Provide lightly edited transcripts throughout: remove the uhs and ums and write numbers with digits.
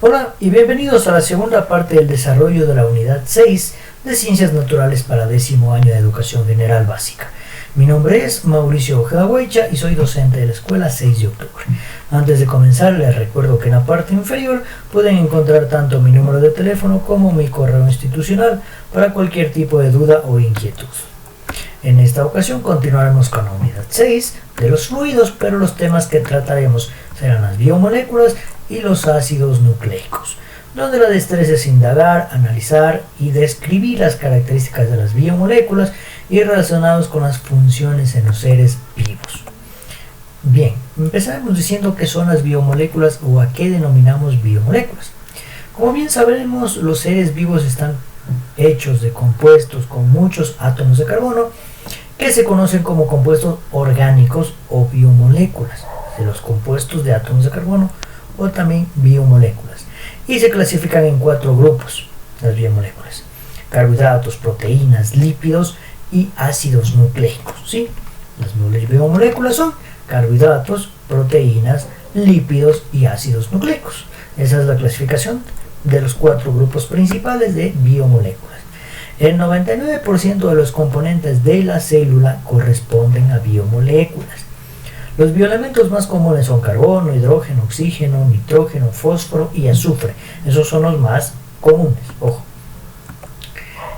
Hola y bienvenidos a la segunda parte del desarrollo de la unidad 6 de Ciencias Naturales para 10º año de Educación General Básica. Mi nombre es Mauricio Ojeda Huecha y soy docente de la Escuela 6 de Octubre. Antes de comenzar les recuerdo que en la parte inferior pueden encontrar tanto mi número de teléfono como mi correo institucional para cualquier tipo de duda o inquietud. En esta ocasión continuaremos con la unidad 6 de los fluidos, pero los temas que trataremos serán las biomoléculas y los ácidos nucleicos, donde la destreza es indagar, analizar y describir las características de las biomoléculas y relacionados con las funciones en los seres vivos. Bien, empezaremos diciendo qué son las biomoléculas o a qué denominamos biomoléculas. Como bien sabemos, los seres vivos están hechos de compuestos con muchos átomos de carbono que se conocen como compuestos orgánicos o biomoléculas, de los compuestos de átomos de carbono o también biomoléculas, y se clasifican en 4 grupos las biomoléculas: carbohidratos, proteínas, lípidos y ácidos nucleicos. ¿Sí? Las biomoléculas son carbohidratos, proteínas, lípidos y ácidos nucleicos. Esa es la clasificación de los 4 grupos principales de biomoléculas. El 99% de los componentes de la célula corresponden a biomoléculas. Los bioelementos más comunes son carbono, hidrógeno, oxígeno, nitrógeno, fósforo y azufre. Esos son los más comunes. Ojo.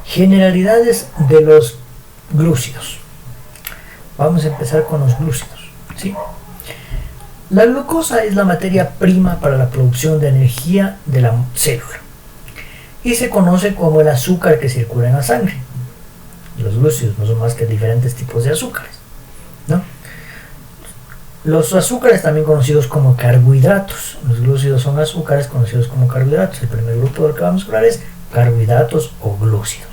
Generalidades de los glúcidos. Vamos a empezar con los glúcidos. ¿Sí? La glucosa es la materia prima para la producción de energía de la célula y se conoce como el azúcar que circula en la sangre. Los glúcidos no son más que diferentes tipos de azúcares, ¿no? Los azúcares también conocidos como carbohidratos. Los glúcidos son azúcares conocidos como carbohidratos. El primer grupo del que vamos a hablar es carbohidratos o glúcidos.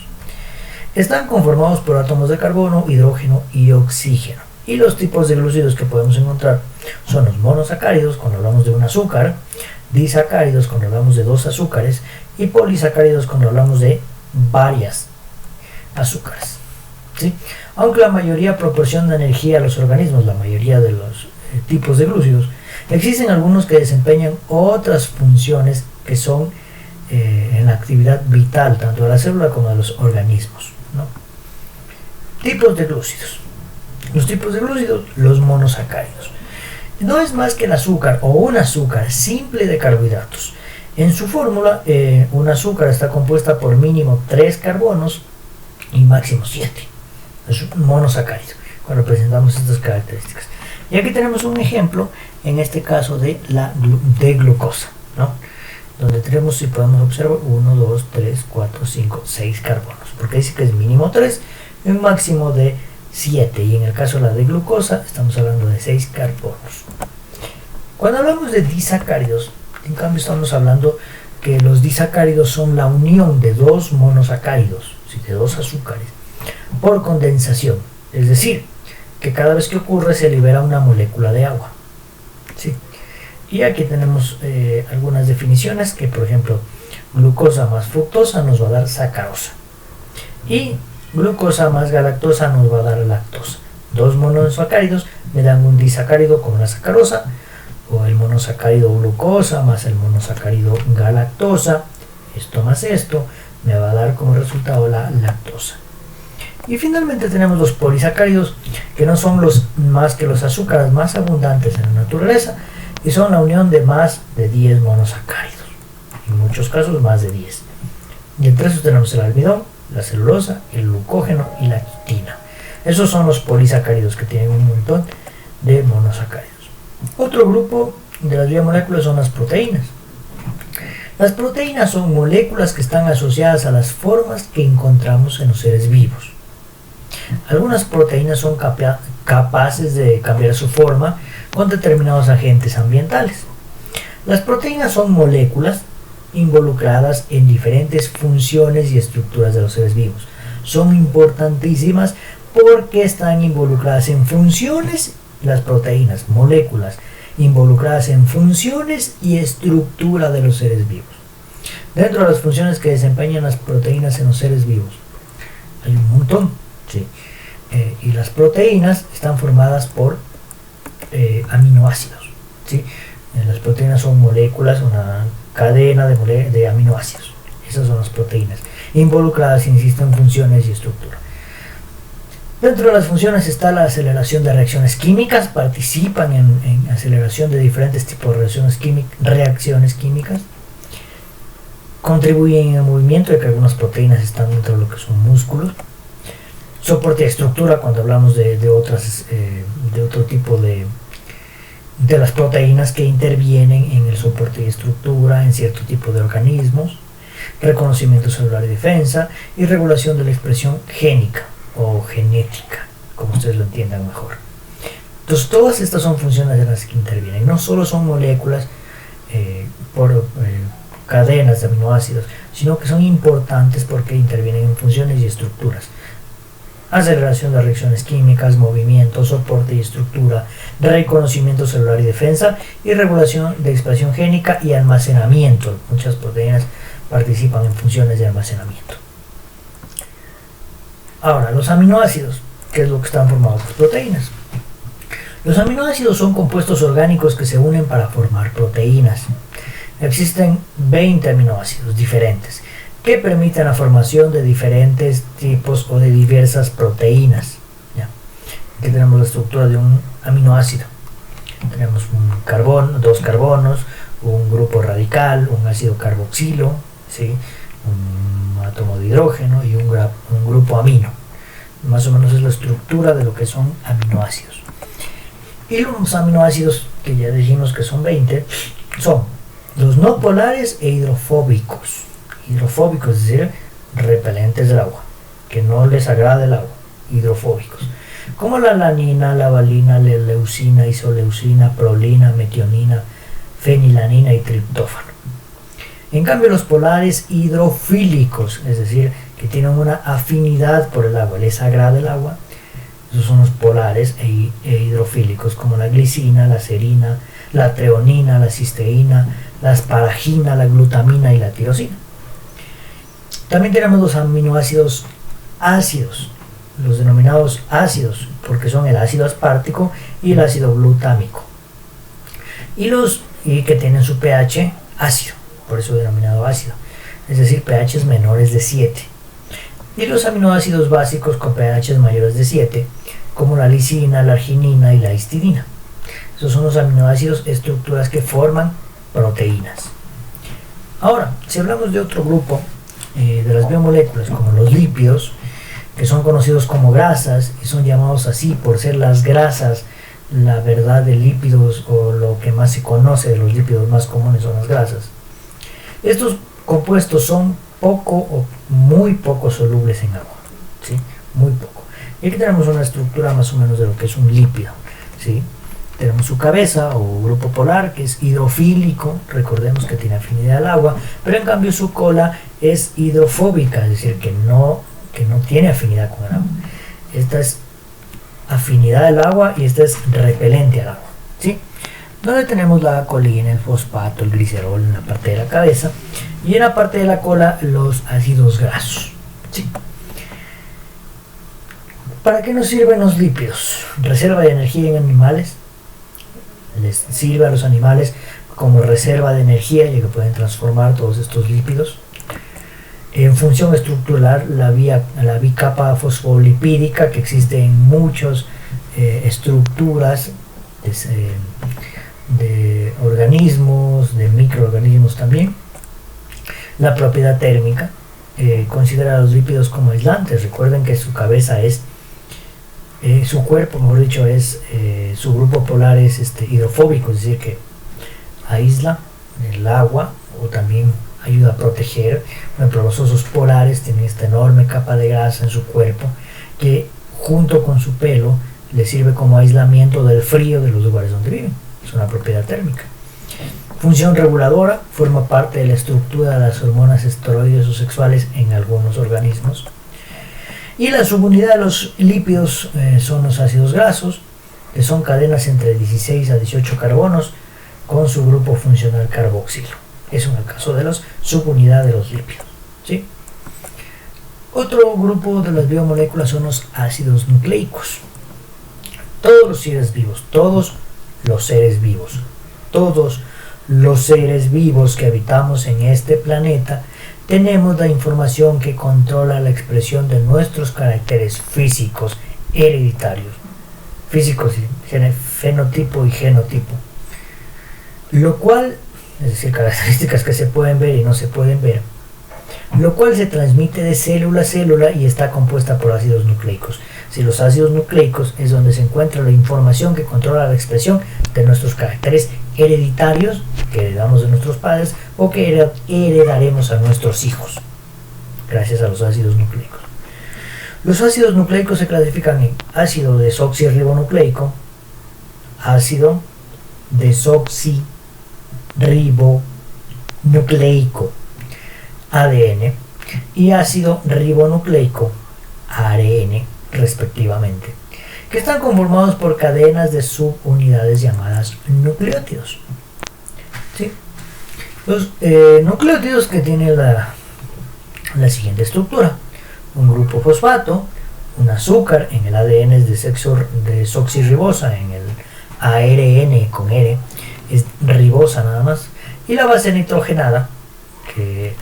Están conformados por átomos de carbono, hidrógeno y oxígeno. Y los tipos de glúcidos que podemos encontrar son los monosacáridos cuando hablamos de un azúcar, disacáridos cuando hablamos de 2 azúcares y polisacáridos cuando hablamos de varias azúcares. ¿Sí? Aunque la mayoría proporciona energía a los organismos, la mayoría de los tipos de glúcidos, existen algunos que desempeñan otras funciones que son en la actividad vital tanto de la célula como de los organismos, ¿no? Tipos de glúcidos. Los tipos de glúcidos, los monosacáridos. No es más que el azúcar o un azúcar simple de carbohidratos. En su fórmula, un azúcar está compuesta por mínimo 3 carbonos y máximo 7. Es un monosacárido cuando presentamos estas características. Y aquí tenemos un ejemplo, en este caso de glucosa, ¿no? Donde tenemos, si podemos observar, 1, 2, 3, 4, 5, 6 carbonos. Porque dice que es mínimo 3 y un máximo de 7, y en el caso de la de glucosa estamos hablando de 6 carbonos. Cuando hablamos de disacáridos, en cambio estamos hablando que los disacáridos son la unión de 2 monosacáridos, de 2 azúcares, por condensación, es decir, que cada vez que ocurre se libera una molécula de agua. ¿Sí? Y aquí tenemos algunas definiciones que, por ejemplo, glucosa más fructosa nos va a dar sacarosa y glucosa más galactosa nos va a dar lactosa. 2 monosacáridos me dan un disacárido como la sacarosa, o el monosacárido glucosa más el monosacárido galactosa, esto más esto me va a dar como resultado la lactosa. Y finalmente tenemos los polisacáridos, que no son más que los azúcares más abundantes en la naturaleza y son la unión de más de 10 monosacáridos, en muchos casos más de 10. Y entre esos tenemos el almidón, la celulosa, el glucógeno y la quitina. Esos son los polisacáridos, que tienen un montón de monosacáridos. Otro grupo de las biomoléculas son las proteínas. Las proteínas son moléculas que están asociadas a las formas que encontramos en los seres vivos. Algunas proteínas son capaces de cambiar su forma con determinados agentes ambientales. Las proteínas son moléculas involucradas en diferentes funciones y estructuras de los seres vivos. Son importantísimas porque están involucradas en funciones, las proteínas, moléculas involucradas en funciones y estructura de los seres vivos. Dentro de las funciones que desempeñan las proteínas en los seres vivos hay un montón, ¿sí? Y las proteínas están formadas por aminoácidos, ¿sí? Las proteínas son moléculas, una cadena de aminoácidos. Esas son las proteínas, involucradas, insisto, en funciones y estructura. Dentro de las funciones está la aceleración de reacciones químicas, participan en aceleración de diferentes tipos de reacciones químicas, contribuyen en el movimiento, de que algunas proteínas están dentro de lo que son músculos, soporte de estructura cuando hablamos de otro tipo de las proteínas que intervienen en el soporte y estructura en cierto tipo de organismos, reconocimiento celular y defensa, y regulación de la expresión génica o genética, como ustedes lo entiendan mejor. Entonces todas estas son funciones en las que intervienen, no solo son moléculas por cadenas de aminoácidos, sino que son importantes porque intervienen en funciones y estructuras. Aceleración de reacciones químicas, movimiento, soporte y estructura, reconocimiento celular y defensa, y regulación de expresión génica y almacenamiento. Muchas proteínas participan en funciones de almacenamiento. Ahora, los aminoácidos, ¿qué es lo que están formados por proteínas? Los aminoácidos son compuestos orgánicos que se unen para formar proteínas. Existen 20 aminoácidos diferentes que permiten la formación de diferentes tipos o de diversas proteínas. ¿Ya? Aquí tenemos la estructura de un aminoácido. Tenemos dos carbonos, un grupo radical, un ácido carboxilo, ¿sí? Un átomo de hidrógeno y un grupo amino. Más o menos es la estructura de lo que son aminoácidos. Y los aminoácidos, que ya dijimos que son 20, son los no polares e hidrofóbicos. Hidrofóbicos, es decir, repelentes del agua, que no les agrada el agua, hidrofóbicos, como la alanina, la valina, la leucina, isoleucina, prolina, metionina, fenilanina y triptófano. En cambio, los polares hidrofílicos, es decir, que tienen una afinidad por el agua, les agrada el agua, esos son los polares e hidrofílicos, como la glicina, la serina, la treonina, la cisteína, la asparagina, la glutamina y la tirosina. También tenemos los aminoácidos ácidos, los denominados ácidos, porque son el ácido aspartico y el ácido glutámico, y que tienen su pH ácido, por eso denominado ácido, es decir, pHs menores de 7. Y los aminoácidos básicos con pHs mayores de 7, como la lisina, la arginina y la histidina. Esos son los aminoácidos, estructuras que forman proteínas. Ahora, si hablamos de otro grupo de las biomoléculas, como los lípidos, que son conocidos como grasas y son llamados así por ser las grasas, la verdad de lípidos, o lo que más se conoce de los lípidos más comunes son las grasas. Estos compuestos son poco o muy poco solubles en agua, ¿sí? Muy poco. Y aquí tenemos una estructura más o menos de lo que es un lípido, ¿sí? Tenemos su cabeza o grupo polar, que es hidrofílico, recordemos que tiene afinidad al agua, pero en cambio su cola es hidrofóbica, es decir, que no tiene afinidad con el agua. Esta es afinidad al agua y esta es repelente al agua, ¿sí? Donde tenemos la colina, el fosfato, el glicerol en la parte de la cabeza, y en la parte de la cola los ácidos grasos, ¿sí? ¿Para qué nos sirven los lípidos? Reserva de energía en animales. Les sirve a los animales como reserva de energía, ya que pueden transformar todos estos lípidos. En función estructural, la bicapa fosfolipídica, que existe en muchas estructuras de organismos, de microorganismos también. La propiedad térmica, considera a los lípidos como aislantes. Recuerden que su cabeza es su cuerpo, mejor dicho, su grupo polar es hidrofóbico, es decir, que aísla el agua o también ayuda a proteger. Por ejemplo, los osos polares tienen esta enorme capa de grasa en su cuerpo que junto con su pelo les sirve como aislamiento del frío de los lugares donde viven. Es una propiedad térmica. Función reguladora, forma parte de la estructura de las hormonas esteroides o sexuales en algunos organismos. Y la subunidad de los lípidos son los ácidos grasos, que son cadenas entre 16 a 18 carbonos con su grupo funcional carboxilo. Eso en el caso de la subunidad de los lípidos, ¿sí? Otro grupo de las biomoléculas son los ácidos nucleicos. Todos los seres vivos, todos Los seres vivos que habitamos en este planeta tenemos la información que controla la expresión de nuestros caracteres físicos hereditarios, físicos, fenotipo y genotipo, lo cual, es decir, características que se pueden ver y no se pueden ver, lo cual se transmite de célula a célula y está compuesta por ácidos nucleicos. Si los ácidos nucleicos es donde se encuentra la información que controla la expresión de nuestros caracteres hereditarios que heredamos de nuestros padres o que heredaremos a nuestros hijos gracias a los ácidos nucleicos. Los ácidos nucleicos se clasifican en ácido desoxirribonucleico, ácido desoxirribonucleico ADN y ácido ribonucleico ARN respectivamente, que están conformados por cadenas de subunidades llamadas nucleótidos. ¿Sí? Los nucleótidos que tienen la siguiente estructura: un grupo fosfato, un azúcar en el ADN es desoxirribosa, en el ARN con R es ribosa nada más, y la base nitrogenada, que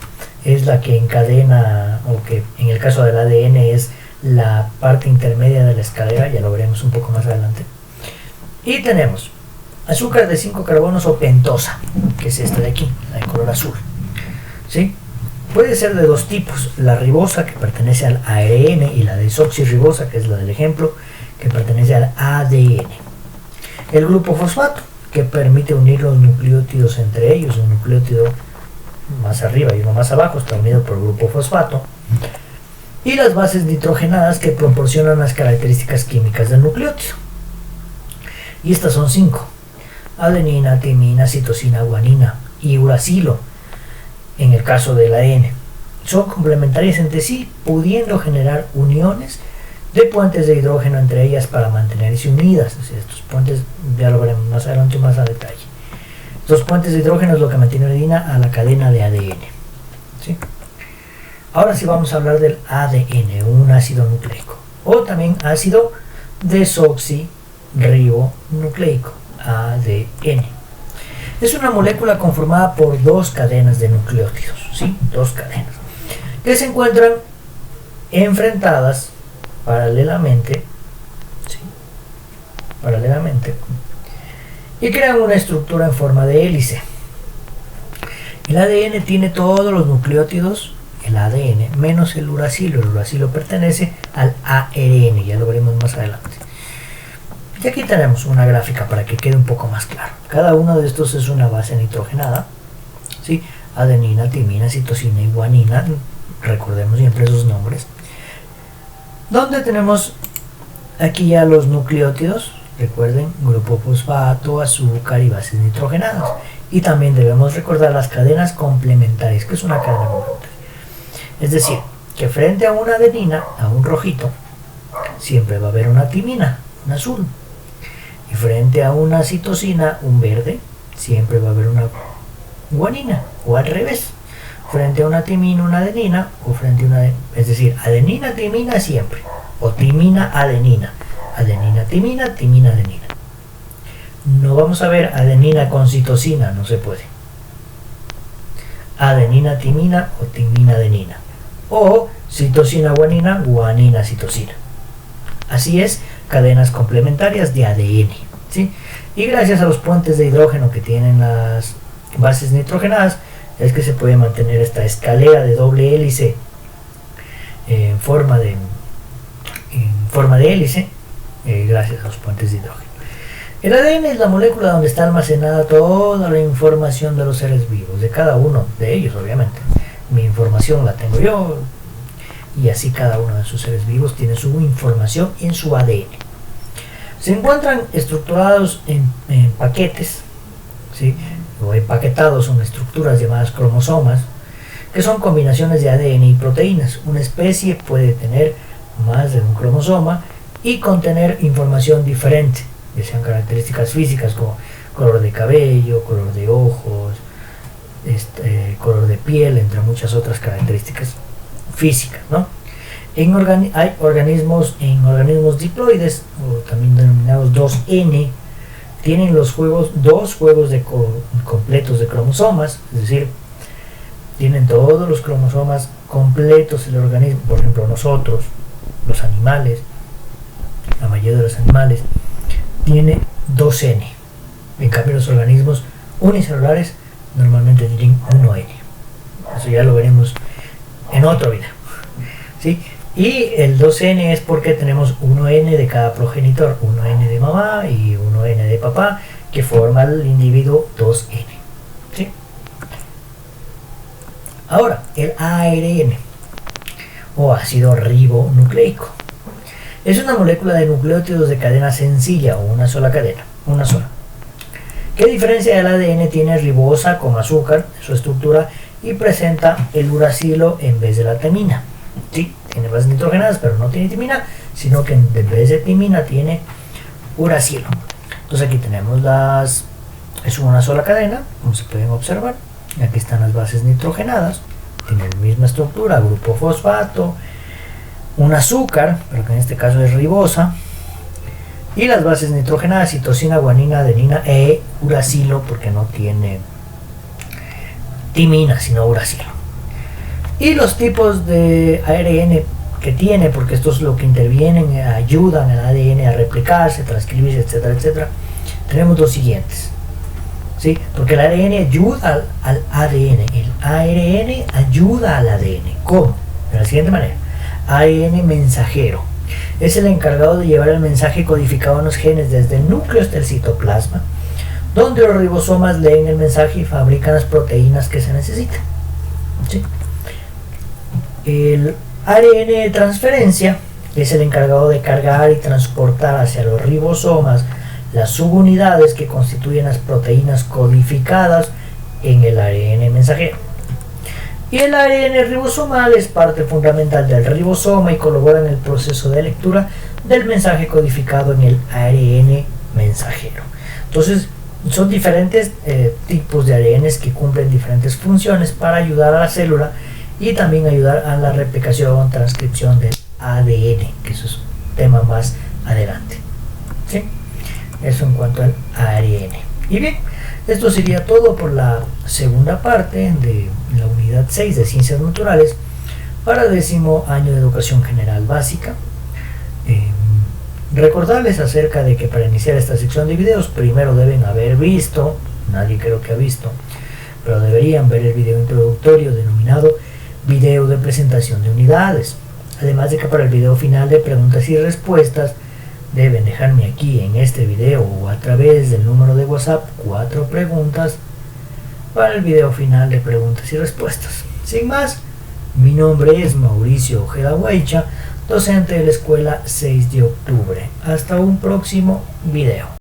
es la que encadena, o que en el caso del ADN es la parte intermedia de la escalera, ya lo veremos un poco más adelante. Y tenemos azúcar de 5 carbonos o pentosa, que es esta de aquí, la de color azul. ¿Sí? Puede ser de dos tipos: la ribosa, que pertenece al ARN, y la desoxirribosa, que es la del ejemplo, que pertenece al ADN. El grupo fosfato, que permite unir los nucleótidos entre ellos, un nucleótido más arriba y uno más abajo está unido por el grupo fosfato. Y las bases nitrogenadas, que proporcionan las características químicas del nucleótido. Y estas son 5: adenina, timina, citosina, guanina y uracilo en el caso del ADN. Son complementarias entre sí, pudiendo generar uniones de puentes de hidrógeno entre ellas para mantenerse unidas. O sea, estos puentes ya lo veremos más adelante, más a detalle. Estos puentes de hidrógeno es lo que mantiene a la cadena de ADN. ¿Sí? Ahora sí vamos a hablar del ADN, un ácido nucleico, o también ácido desoxirribonucleico, ADN. Es una molécula conformada por dos cadenas de nucleótidos, ¿sí? Dos cadenas, que se encuentran enfrentadas paralelamente, ¿sí? Paralelamente, y crean una estructura en forma de hélice. El ADN tiene todos los nucleótidos, el ADN, menos el uracilo. El uracilo pertenece al ARN, ya lo veremos más adelante. Y aquí tenemos una gráfica para que quede un poco más claro. Cada uno de estos es una base nitrogenada, ¿sí? Adenina, timina, citosina y guanina, recordemos siempre esos nombres. Donde tenemos aquí ya los nucleótidos, recuerden, grupo fosfato, azúcar y bases nitrogenadas. Y también debemos recordar las cadenas complementarias. ¿Qué es una cadena complementaria? Es decir, que frente a una adenina, a un rojito, siempre va a haber una timina, un azul. Y frente a una citosina, un verde, siempre va a haber una guanina, o al revés. Frente a una timina, una adenina, o frente a una... Es decir, adenina, timina siempre. O timina, adenina. Adenina, timina, timina, adenina. No vamos a ver adenina con citosina, no se puede. Adenina, timina o timina, adenina. O citosina, guanina, guanina, citosina. Así es, cadenas complementarias de ADN, ¿sí? Y gracias a los puentes de hidrógeno que tienen las bases nitrogenadas, es que se puede mantener esta escalera de doble hélice en forma de hélice, gracias a los puentes de hidrógeno. El ADN es la molécula donde está almacenada toda la información de los seres vivos, de cada uno de ellos, obviamente. Mi información la tengo yo, y así cada uno de sus seres vivos tiene su información en su ADN. Se encuentran estructurados en paquetes, ¿sí? O empaquetados, son estructuras llamadas cromosomas, que son combinaciones de ADN y proteínas. Una especie puede tener más de un cromosoma y contener información diferente, que sean características físicas como color de cabello, color de ojos, color de piel, entre muchas otras características físicas, ¿no? Hay organismos diploides, o también denominados 2N, tienen dos juegos completos de cromosomas, es decir, tienen todos los cromosomas completos del organismo. Por ejemplo, nosotros, los animales, la mayoría de los animales, tiene 2N. En cambio, los organismos unicelulares normalmente tienen 1N. Eso ya lo veremos en otro video, ¿sí? Y el 2N es porque tenemos 1N de cada progenitor, 1N de mamá y 1N de papá, que forma el individuo 2N, ¿sí? Ahora, el ARN o ácido ribonucleico es una molécula de nucleótidos de cadena sencilla o una sola cadena, una sola. ¿Qué diferencia del ADN? Tiene ribosa con azúcar en su estructura y presenta el uracilo en vez de la timina. Sí, tiene bases nitrogenadas, pero no tiene timina, sino que en vez de timina tiene uracilo. Entonces aquí tenemos es una sola cadena, como se pueden observar. Aquí están las bases nitrogenadas, tienen la misma estructura, grupo fosfato, un azúcar, pero que en este caso es ribosa, y las bases nitrogenadas, citosina, guanina, adenina e uracilo, porque no tiene timina, sino uracilo. Y los tipos de ARN que tiene, porque estos es lo que intervienen, ayudan al ADN a replicarse, transcribirse, etcétera, etcétera. Tenemos los siguientes, ¿sí? Porque el ARN ayuda al ADN, el ARN ayuda al ADN. ¿Cómo? De la siguiente manera: ARN mensajero. Es el encargado de llevar el mensaje codificado en los genes desde el núcleo hasta el citoplasma, donde los ribosomas leen el mensaje y fabrican las proteínas que se necesitan, ¿sí? El ARN de transferencia es el encargado de cargar y transportar hacia los ribosomas las subunidades que constituyen las proteínas codificadas en el ARN mensajero. Y el ARN ribosomal es parte fundamental del ribosoma y colabora en el proceso de lectura del mensaje codificado en el ARN mensajero. Entonces, son diferentes tipos de ARNs que cumplen diferentes funciones para ayudar a la célula y también ayudar a la replicación, transcripción del ADN, que eso es un tema más adelante, ¿sí? Eso en cuanto al ARN. Y bien, esto sería todo por la segunda parte de la unidad 6 de Ciencias Naturales para el 10º año de Educación General Básica. Recordarles acerca de que para iniciar esta sección de videos primero deben haber visto, nadie creo que ha visto, pero deberían ver el video introductorio denominado video de presentación de unidades. Además de que para el video final de preguntas y respuestas deben dejarme aquí en este video o a través del número de WhatsApp 4 preguntas para el video final de preguntas y respuestas. Sin más, mi nombre es Mauricio Ojeda Huaycha, docente de la Escuela 6 de Octubre. Hasta un próximo video.